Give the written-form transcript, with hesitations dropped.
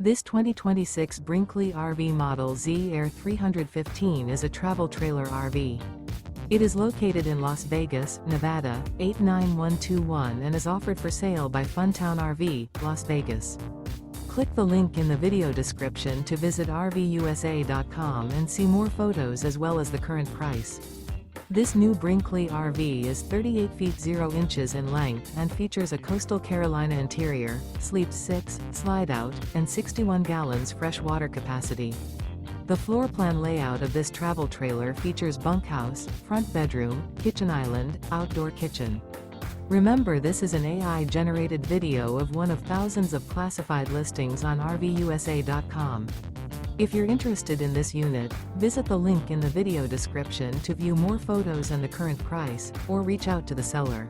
This 2026 Brinkley RV Model Z Air 315 is a travel trailer RV. It is located in Las Vegas, Nevada, 89121 and is offered for sale by Funtown RV, Las Vegas. Click the link in the video description to visit RVUSA.com and see more photos as well as the current price. This new Brinkley RV is 38 feet 0 inches in length and features a coastal Carolina interior, sleeps 6, slide-out, and 61 gallons fresh water capacity. The floor plan layout of this travel trailer features bunkhouse, front bedroom, kitchen island, outdoor kitchen. Remember, this is an AI-generated video of one of thousands of classified listings on RVUSA.com. If you're interested in this unit, visit the link in the video description to view more photos and the current price, or reach out to the seller.